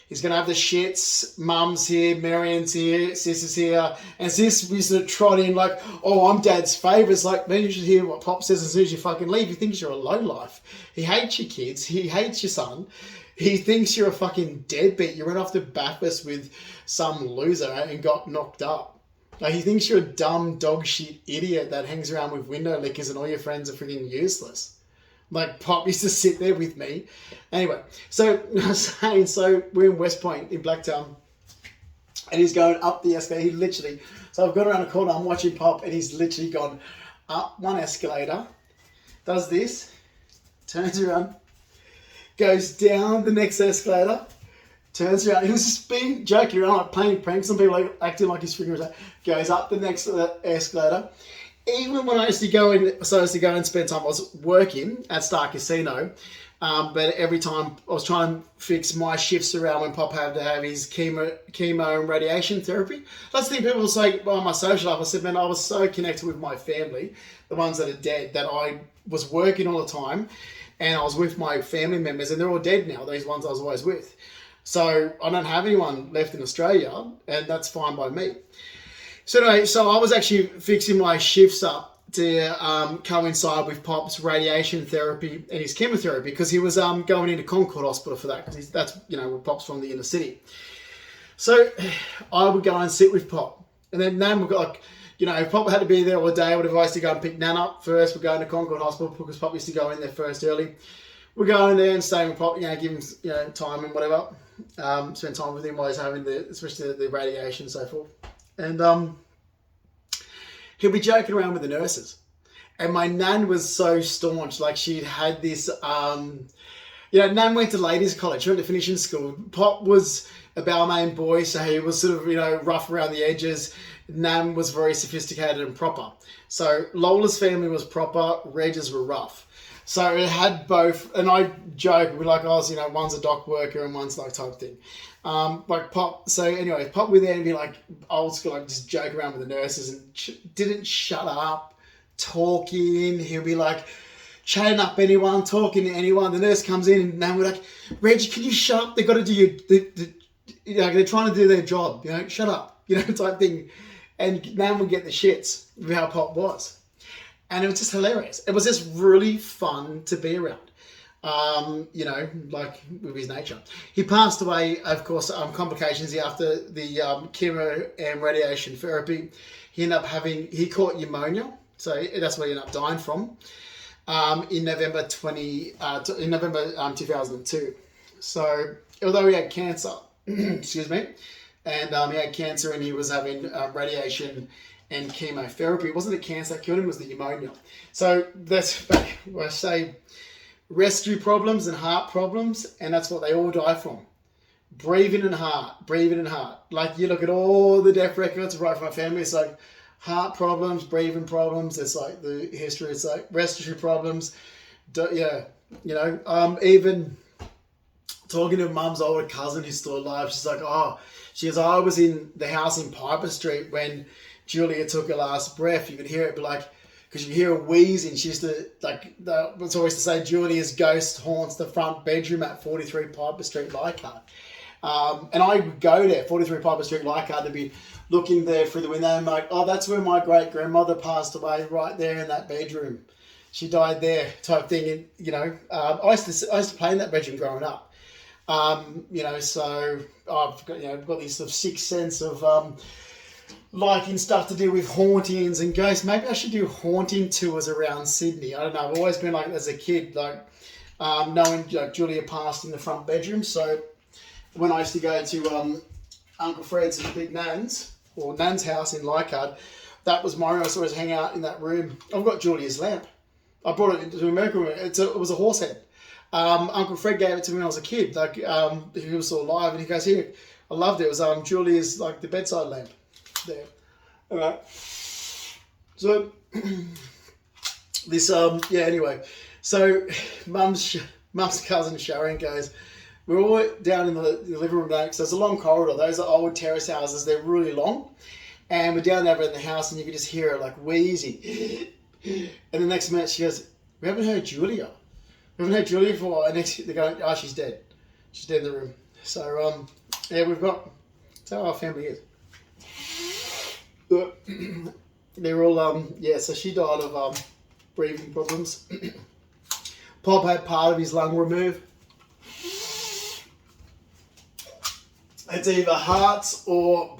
He's gonna have the shits. Mum's here, Marian's here, Sis is here, and Sis used to trot in like, oh, I'm Dad's favourite. It's like, man, you should hear what Pop says as soon as you fucking leave. He thinks you're a lowlife. He hates your kids. He hates your son. He thinks you're a fucking deadbeat. You went off to Bathurst with some loser and got knocked up. Like, he thinks you're a dumb dog shit idiot that hangs around with window lickers and all your friends are freaking useless. Like, Pop used to sit there with me. Anyway, so I was saying, so we're in West Point in Blacktown and he's going up the escalator. So I've gone around the corner, I'm watching Pop and he's literally gone up one escalator, does this, turns around, goes down the next escalator, turns around. He was just being joking around, like playing pranks on people, like acting like he's freaking out. Goes up the next escalator. Even when I used to go and spend time, I was working at Star Casino. But every time I was trying to fix my shifts around when Pop had to have his chemo and radiation therapy. That's the thing people say, well, my social life, I said, man, I was so connected with my family, the ones that are dead, that I was working all the time and I was with my family members and they're all dead now, these ones I was always with. So I don't have anyone left in Australia and that's fine by me. So anyway, so I was actually fixing my shifts up to coincide with Pop's radiation therapy and his chemotherapy because he was going into Concord Hospital for that because that's, you know, where Pop's from, the inner city. So I would go and sit with Pop. And then Nan would go, like, you know, if Pop had to be there all day, whatever, I used to go and pick Nan up first. We'd go into Concord Hospital because Pop used to go in there first early. We'd go in there and stay with Pop, you know, give him, you know, time and whatever. Spend time with him while he's having especially the radiation and so forth. And he'll be joking around with the nurses. And my Nan was so staunch. Like she'd had this, you know, Nan went to ladies' college. She went to finishing school. Pop was a Balmain boy, so he was sort of, you know, rough around the edges. Nan was very sophisticated and proper. So Lola's family was proper, Reg's were rough. So it had both, and I joke, we're like, oh, so, you know, one's a dock worker and one's like type thing. Like Pop, so anyway, Pop would then be like old school, like just joke around with the nurses and didn't shut up, talking. He'll be like chatting up anyone, talking to anyone. The nurse comes in and now we're like, Reggie, can you shut up? They've got to do you know, they're trying to do their job, you know, shut up, you know, type thing. And Nan would get the shits with how Pop was. And it was just hilarious. It was just really fun to be around. You know, like with his nature. He passed away, of course, complications after the chemo and radiation therapy. He ended up he caught pneumonia, so that's what he ended up dying from in November 2002. So although he had cancer, excuse me, and he had cancer and he was having radiation and chemotherapy. It wasn't the cancer that killed him, it was the pneumonia. So that's what I say. Respiratory problems and heart problems, and that's what they all die from. Breathing and heart. Like you look at all the death records right from my family, it's like heart problems, breathing problems. It's like the history. It's like respiratory problems. Yeah, you know. Even talking to Mum's older cousin who's still alive, she's like, she goes, I was in the house in Piper Street when Julia took her last breath. You could hear it, but like. Because you hear her wheezing. She used to, like, it's always to say Julia's ghost haunts the front bedroom at 43 Piper Street, Leichhardt. And I would go there, 43 Piper Street, Leichhardt, to be looking there through the window and like, oh, that's where my great-grandmother passed away, right there in that bedroom. She died there, type thing. And, you know, I used to play in that bedroom growing up. You know, so I've got this sort of sixth sense of... liking stuff to do with hauntings and ghosts. Maybe I should do haunting tours around Sydney. I don't know. I've always been like, as a kid, like knowing Julia passed in the front bedroom. So when I used to go to Uncle Fred's and Big Nan's, or Nan's house in Leichhardt, that was my room. I used to always hang out in that room. I've got Julia's lamp. I brought it into America. It was a horse head. Uncle Fred gave it to me when I was a kid. Like he was still alive, and he goes, here, I loved it. It was Julia's like the bedside lamp. There. All right. So this yeah, anyway. So mum's cousin Sharon goes, we're all down in the living room now because there's a long corridor. Those are old terrace houses. They're really long. And we're down there in the house and you can just hear her like wheezing. And the next minute she goes, we haven't heard Julia. We haven't heard Julia for a while. And next they're going, oh, she's dead. She's dead in the room. So yeah, that's how our family is. They're all, yeah, so she died of breathing problems. Pop had part of his lung removed. It's either hearts or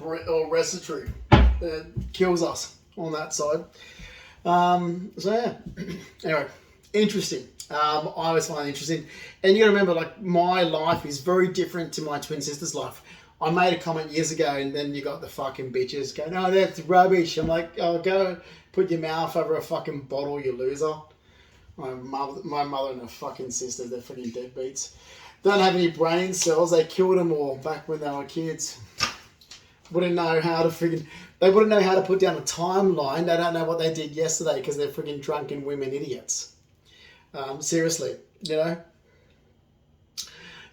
respiratory that kills us on that side. So yeah, anyway, interesting. I always find it interesting. And you gotta remember, like, my life is very different to my twin sister's life. I made a comment years ago and then you got the fucking bitches going, no, that's rubbish. I'm like, oh, go put your mouth over a fucking bottle, you loser. My mother and her fucking sisters, they're freaking deadbeats. Don't have any brain cells. They killed them all back when they were kids. They wouldn't know how to put down a timeline. They don't know what they did yesterday because they're freaking drunken women idiots. Seriously, you know?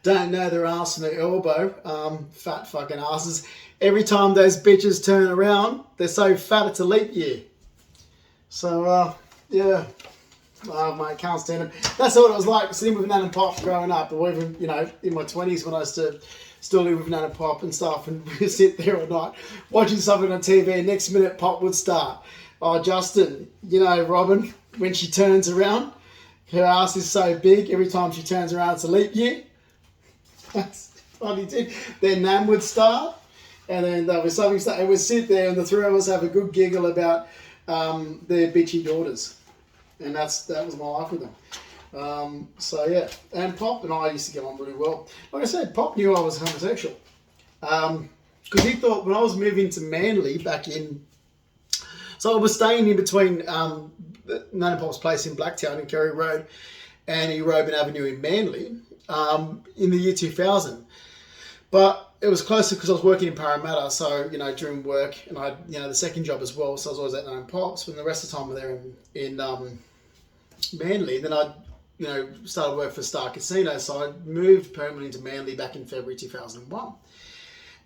don't know their ass from their elbow. Fat fucking asses. Every time those bitches turn around, they're so fat it's a leap year. So, yeah. Oh, mate, can't stand them. That's what it was like sitting with Nan and Pop growing up, or even, in my 20s when I used to still live with Nan and Pop and stuff, and we'd sit there all night watching something on TV, and next minute Pop would start. Oh, Justin, Robin, when she turns around, her ass is so big, every time she turns around it's a leap year. That's what he did. Then Nan would start, and then there was something, and we'd sit there and the three of us have a good giggle about their bitchy daughters. And that was my life with them. So yeah, and Pop and I used to get on really well. Like I said, Pop knew I was homosexual. Because he thought when I was moving to Manly back in... So I was staying in between Nan and Pop's place in Blacktown in Kerry Road and Euroban Avenue in Manly in the year 2000. But it was closer because I was working in Parramatta, so, during work, and I had, the second job as well, so I was always at Nan and Pop's, but the rest of the time we were there in Manly. Then I, started work for Star Casino, so I moved permanently to Manly back in February 2001.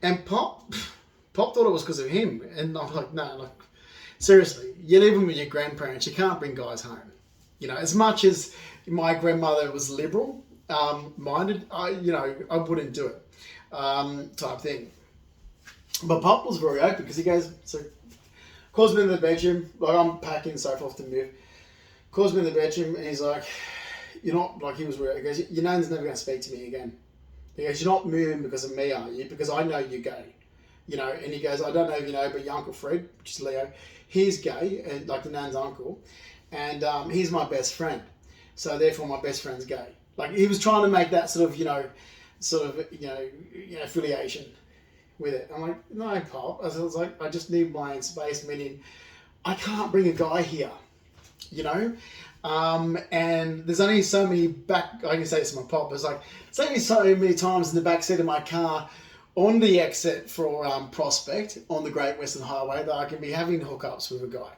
And Pop thought it was because of him, and I'm like, no, seriously, you're living with your grandparents, you can't bring guys home. As much as my grandmother was liberal minded, I wouldn't do it. Type thing. But Pop was very open because he goes, so calls me in the bedroom, like I'm packing so forth to move, calls me in the bedroom and he's like, you're not, like he was weird, he goes, your nan's never going to speak to me again. He goes, you're not moving because of me, are you? Because I know you're gay. And he goes, I don't know if you know, but your Uncle Fred, which is Leo, he's gay, and like the nan's uncle, and he's my best friend. So therefore my best friend's gay. Like he was trying to make that sort of, affiliation with it. I'm like, no, Pop. I was like, I just need my own space, meaning I can't bring a guy here, and there's only so many I can say this to my Pop, there's only so many times in the back seat of my car on the exit for Prospect on the Great Western Highway that I can be having hookups with a guy.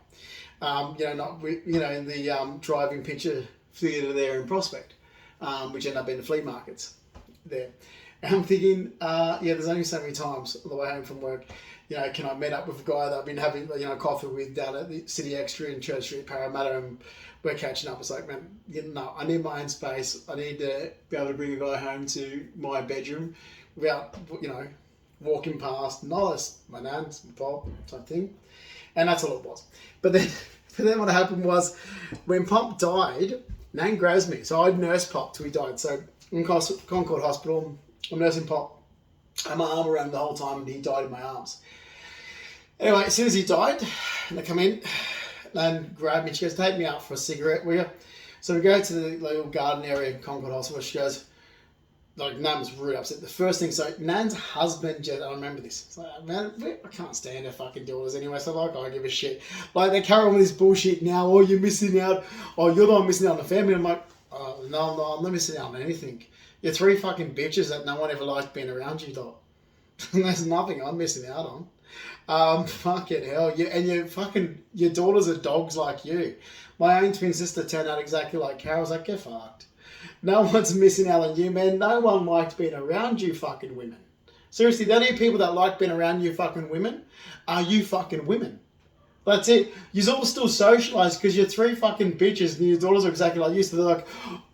In the driving picture theatre there in Prospect, which end up being the flea markets there. And I'm thinking, there's only so many times on the way home from work, can I meet up with a guy that I've been having, coffee with down at the City Extra in Church Street, Parramatta, and we're catching up. It's like, man, no, I need my own space. I need to be able to bring a guy home to my bedroom without, walking past, not my nan's, my Pop type thing. And that's all it was. But then what happened was when Pop died, Nan grabs me. So I'd nursed Pop till he died. So in Concord Hospital, I'm nursing Pop. I had my arm around him the whole time and he died in my arms. Anyway, as soon as he died, and I come in, Nan grabbed me. She goes, take me out for a cigarette, will you? So we go to the little garden area in Concord Hospital. She goes, Nan was really upset. The first thing, so Nan's husband, I remember this. It's like, man, I can't stand her fucking daughters anyway, so I don't give a shit. They carry on with this bullshit now. Oh, you're missing out. Oh, you're the one missing out on the family. I'm like, oh, no, I'm not missing out on anything. You're three fucking bitches that no one ever liked being around you, dog. There's nothing I'm missing out on. Fucking hell. Your daughters are dogs like you. My own twin sister turned out exactly like Carol. I was like, get fucked. No one's missing out on you, man. No one liked being around you fucking women. Seriously, the only people that like being around you fucking women are you fucking women. That's it. You're all still socialised because you're three fucking bitches and your daughters are exactly like you. So they're like,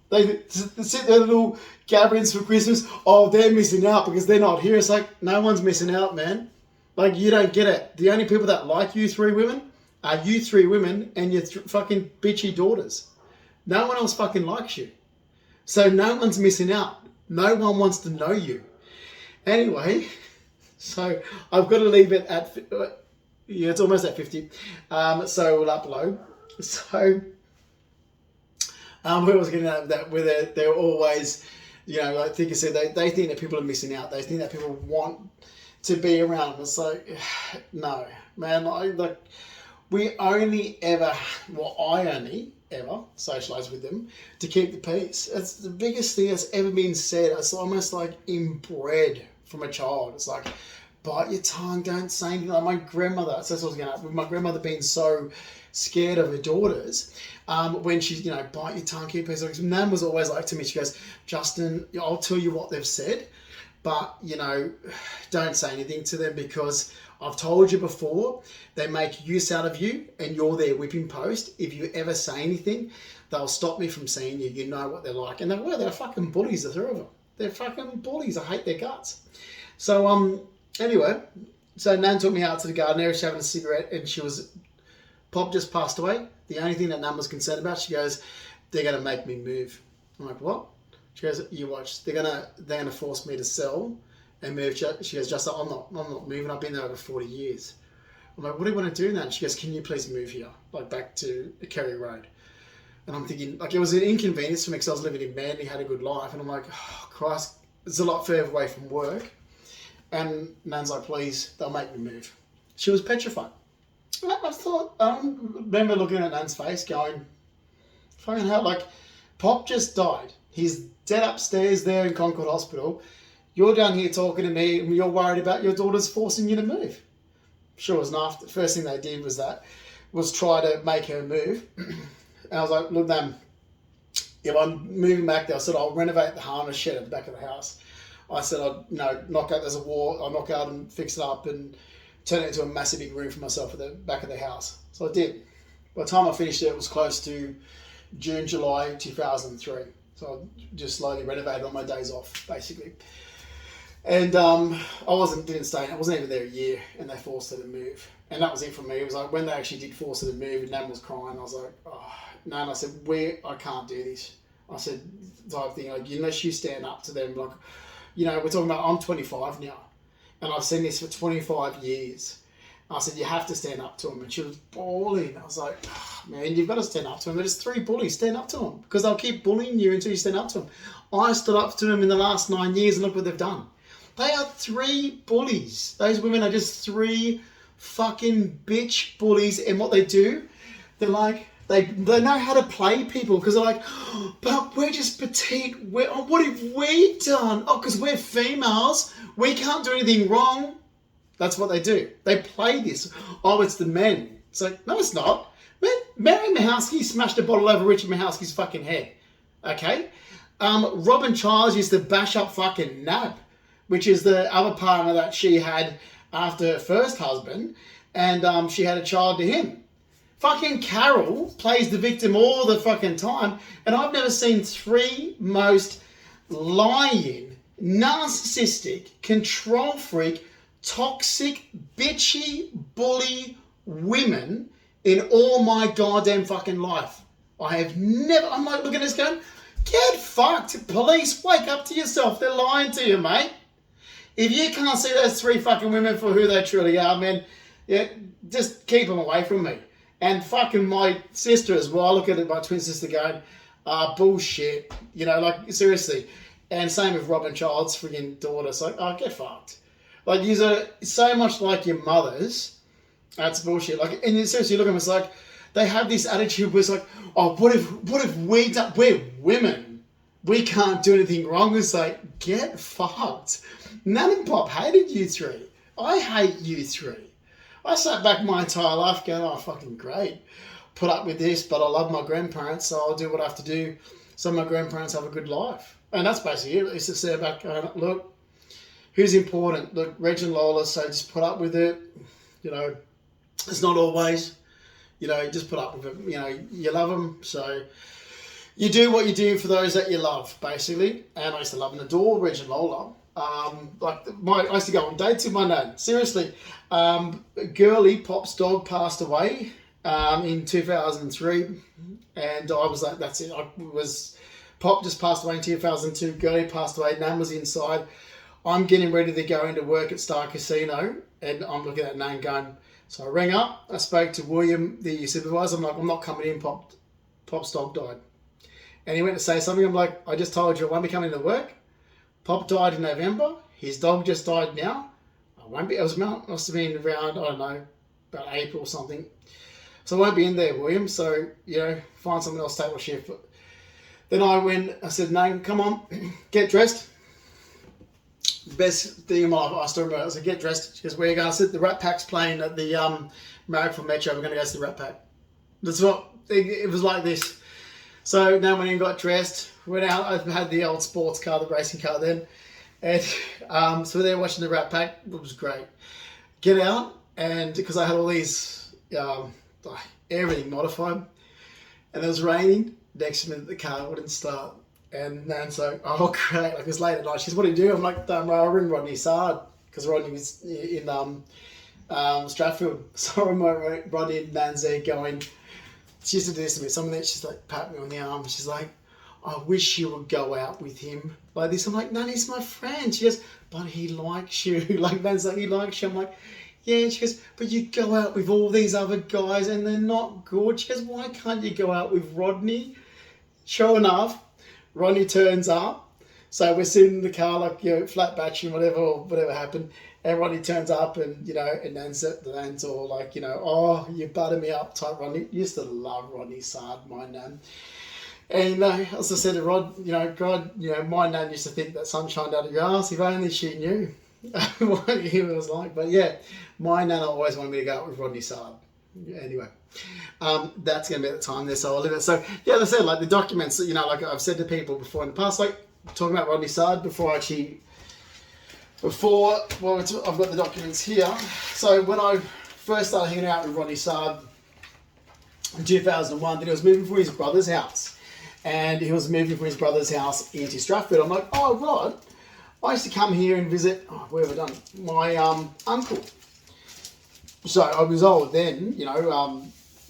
they sit there little gatherings for Christmas. Oh, they're missing out because they're not here. It's like, no one's missing out, man. You don't get it. The only people that like you three women are you three women and your fucking bitchy daughters. No one else fucking likes you. So no one's missing out. No one wants to know you. Anyway, so I've got to leave it at, it's almost at 50. So we'll upload. So, where was I getting at that? Where they're always, I think you said, they think that people are missing out. They think that people want to be around. It's like, no, man, I only ever socialise with them to keep the peace. It's the biggest thing that's ever been said. It's almost like inbred from a child. It's like, bite your tongue, don't say anything. Like my grandmother, so that's what was going to happen. My grandmother being so scared of her daughters, when she's, bite your tongue, keep peace. Nan was always like to me, she goes, Justin, I'll tell you what they've said, but, don't say anything to them because I've told you before, they make use out of you and you're their whipping post. If you ever say anything, they'll stop me from seeing you. You know what they're like. And they're fucking bullies, the three of them. They're fucking bullies. I hate their guts. So, anyway, so Nan took me out to the garden area. She was having a cigarette and Pop just passed away. The only thing that Nan was concerned about, she goes, they're going to make me move. I'm like, what? She goes, you watch. They're gonna force me to sell and move. She goes, Justin, I'm not moving. I've been there over 40 years. I'm like, what do you want to do now? And she goes, can you please move here, like back to Kerry Road? And I'm thinking, like, it was an inconvenience for me because I was living in Manly, had a good life, and I'm like, oh, Christ, it's a lot further away from work. And Nan's like, please, they'll make me move. She was petrified. I thought, I remember looking at Nan's face going, fucking hell, like, Pop just died. He's dead upstairs there in Concord Hospital. You're down here talking to me and you're worried about your daughter's forcing you to move. Sure as enough, the first thing they did was try to make her move. And I was like, look, Nan, if I'm moving back there, I said, I'll renovate the harness shed at the back of the house. I said, knock out, there's a wall, I'll knock out and fix it up and turn it into a massive big room for myself at the back of the house. So I did. By the time I finished it was close to June, July 2003. So I just slowly renovated on my days off, basically. And I didn't stay, I wasn't even there a year, and they forced her to move. And that was it for me. It was like when they actually did force her to move and Nan was crying, I was like, oh, Nan, I said, I can't do this. I said, type thing, like, unless you stand up to them, like, we're talking about, I'm 25 now, and I've seen this for 25 years. I said, you have to stand up to them. And she was bawling. I was like, oh, man, you've got to stand up to them. There's 3 bullies. Stand up to them. Because they'll keep bullying you until you stand up to them. I stood up to them in the last 9 years and look what they've done. They are 3 bullies. Those women are just 3 fucking bitch bullies. And what they do, they're like, they know how to play people. Because they're like, oh, but we're just petite. What have we done? Oh, because we're females. We can't do anything wrong. That's what they do. They play this. Oh, it's the men. It's like, no, it's not. Mary Mahowski smashed a bottle over Richard Mahowski's fucking head. Okay? Robin Childs used to bash up fucking Nab, which is the other partner that she had after her first husband, and she had a child to him. Fucking Carol plays the victim all the fucking time, and I've never seen 3 most lying, narcissistic, control freak, toxic, bitchy, bully women in all my goddamn fucking life. I'm like looking at this going, get fucked. Police, wake up to yourself. They're lying to you, mate. If you can't see those 3 fucking women for who they truly are, man, yeah, just keep them away from me. And fucking my sister as well. I look at it, my twin sister going, bullshit. Like, seriously. And same with Robin Child's friggin' daughter. It's like, oh, get fucked. Like, you're so much like your mothers. That's bullshit. Like, and seriously, look at them. It's like they have this attitude where it's like, oh, what if we done? We're women. We can't do anything wrong. It's like, get fucked. Nan and Pop hated you 3. I hate you 3. I sat back my entire life going, oh, fucking great. Put up with this, but I love my grandparents, so I'll do what I have to do so my grandparents have a good life. And that's basically it. It's to sit back going, look, who's important? Look, Reg and Lola, so just put up with it. It's not always, just put up with it. You love them, so you do what you do for those that you love, basically. And I used to love and adore Reg and Lola. I used to go on dates with my nan. Seriously, Girly, Pop's dog, passed away in 2003, and I was like, that's it. Pop just passed away in 2002. Girly passed away. Nan was inside. I'm getting ready to go into work at Star Casino, and I'm looking at Nan going, so I rang up, I spoke to William, the supervisor. I'm like, I'm not coming in, Pop's dog died. And he went to say something. I'm like, I just told you I won't be coming to work. Pop died in November. His dog just died now. I won't be, must have been around, I don't know, about April or something. So I won't be in there, William. So, find someone else to take my shift. But then I said, Nan, come on, get dressed. best thing in my life, I still remember, I was like, get dressed. She goes, where are you going? I said, the Rat Pack's playing at the Marrickville Metro. We're going to go see the Rat Pack. That's what, it was like this. So now when I got dressed, went out, I had the old sports car, the racing car then. And so we're there watching the Rat Pack. It was great. Get out, and because I had all these, everything modified, and it was raining, next minute the car wouldn't start. And Nan's like, oh great, like it was late at night. She goes, what do you do? I'm like, don't worry, I'll ring Rodney Sard, because Rodney was in Stratfield. So I ring Rodney, and Nan's there going, she used to do this to me. Someone there, she's like, pat me on the arm. She's like, I wish you would go out with him like this. I'm like, no, he's my friend. She goes, but he likes you. Like, Nan's like, he likes you. I'm like, yeah. She goes, but you go out with all these other guys and they're not good. She goes, why can't you go out with Rodney? Sure enough, Rodney turns up. So we're sitting in the car, like, flat battery, whatever happened. And Rodney turns up, and and Nan's all like, oh, you butter me up type. Rodney used to love Rodney Sard, my Nan. And as I said to Rod, God, my Nan used to think that sun shined out of your ass. If only she knew what he was like. But yeah, my Nana always wanted me to go out with Rodney Sard. Anyway, that's going to be at the time there, so I'll leave it. So yeah, as I said, like the documents, like I've said to people before in the past, like talking about Rodney Sard I've got the documents here. So when I first started hanging out with Rodney Sard in 2001, that he was moving from his brother's house. And he was moving from his brother's house into Stratford. I'm like, oh, Rod, I used to come here and visit, where have I done? My uncle. So I was old then,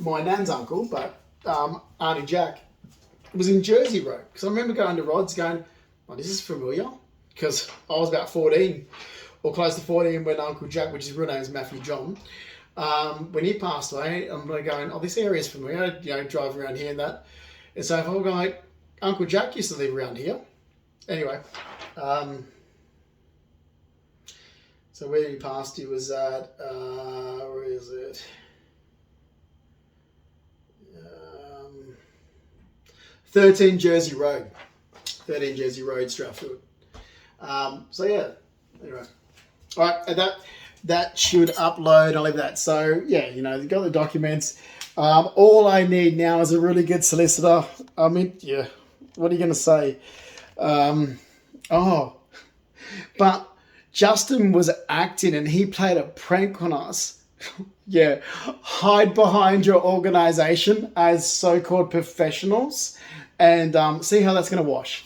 my Nan's uncle, but Auntie Jack was in Jersey Road. Because I remember going to Rod's going, oh, this is familiar. Because I was about 14, or close to 14, when Uncle Jack, which his real name is Matthew John, when he passed away, I'm going, oh, this area's familiar, driving around here and that. And so if I'm going, like, Uncle Jack used to live around here. Anyway, so where he passed, he was at, where is it? 13 Jersey Road, Stratford. So yeah, anyway. All right, and that should upload. I'll leave that. So yeah, you've got the documents. All I need now is a really good solicitor. I mean, yeah, what are you going to say? But Justin was acting and he played a prank on us. Yeah, hide behind your organisation as so-called professionals and see how that's going to wash.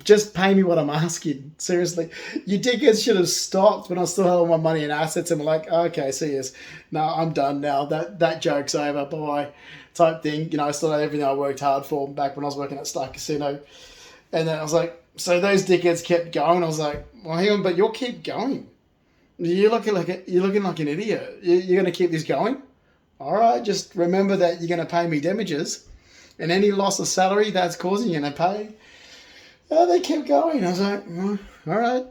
Just pay me what I'm asking. Seriously. You dickheads should have stopped when I still had all my money and assets and were like, okay, see you. No, I'm done now. That joke's over. Bye. Type thing. I still had everything I worked hard for back when I was working at Star Casino. And then I was like, so those dickheads kept going. I was like, well, hang on, but you'll keep going. You're looking like an idiot. You're going to keep this going? All right, just remember that you're going to pay me damages. And any loss of salary that's causing you're going to pay. They kept going. I was like, all right,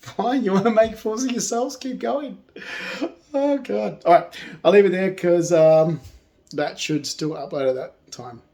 fine. You want to make fools of yourselves? Keep going. Oh, God. All right, I'll leave it there because that should still upload at that time.